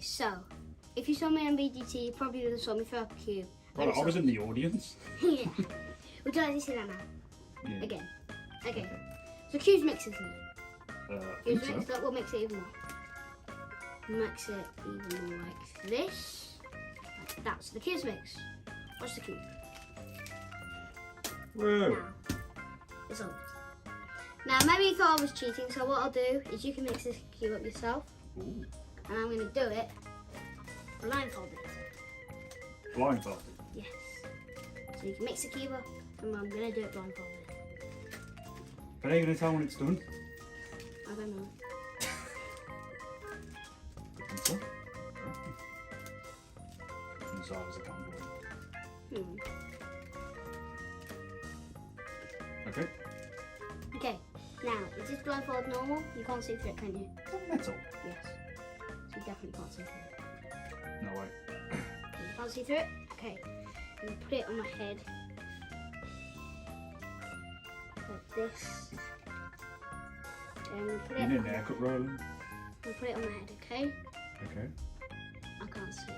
Okay, so if you saw me on BGT, you probably would have saw me throw up a cube. Well, I was in the audience. Yeah. Would you like to see that now? Yeah. Again. Okay. So cubes mixes me. I Cubes think mix, so. that will mix it even more. Mix it even more like this. Like that. So the cubes mix. Watch the cube. Whoa. Now, it's on. Now, maybe you thought I was cheating, so what I'll do is you can mix this cube up yourself, Ooh. and I'm going to do it blindfolded. Blindfolded. Yes. So you can mix the cube up, and I'm going to do it blindfolded. But are you going to tell when it's done? I don't know. I think so. From the side as I can go. Okay. Okay, now, is this blindfold normal? You can't see through it, can you? Is that metal? Yes. So you definitely can't see through it. No way. You can't see through it? Okay. I'm going to put it on my head. Like this. And put it You need an on, haircut, Ryland. I'll put it on my head, okay? Okay. I can't see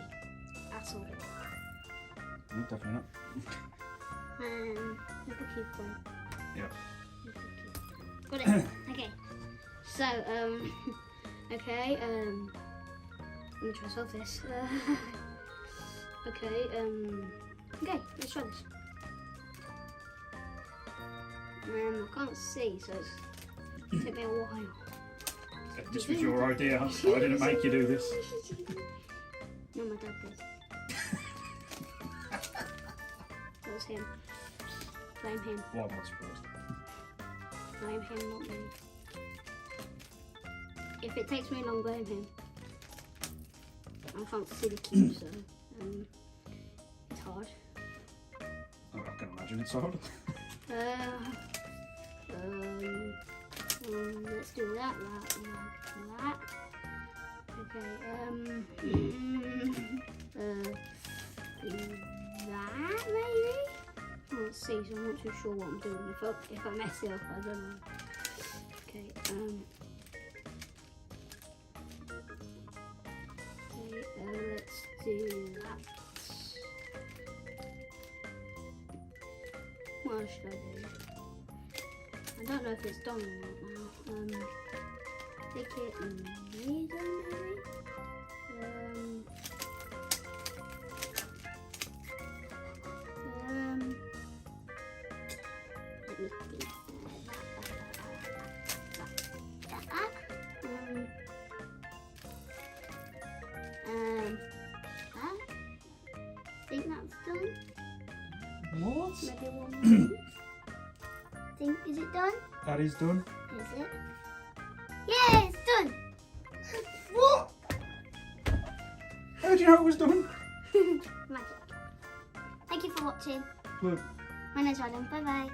at all. No, definitely not. Little cube one. Yeah. Got it. Okay. So, okay, let me try to solve this. Okay, okay, let's try this. I can't see, so it's took me a while. This was your idea. I didn't make you do this. No, my dad did. That was him. Blame him. Well, I'm not surprised. Blame him, not me. If it takes me long, blame him. I can't see the cube, so it's hard. I can imagine it's hard. Let's do that. Okay, that maybe? Let's see, so I'm not too sure what I'm doing. If I mess it up, I don't know. Okay, let's do that. What should I do? I don't know if it's done or not now. Stick it in the middle, maybe? Let me think. I think that's done. What? Maybe one more. Is it done? That is done. Is it? Yeah, it's done. What? How did you know it was done? Magic. Thank you for watching. Look. My name's Ryland. Bye bye.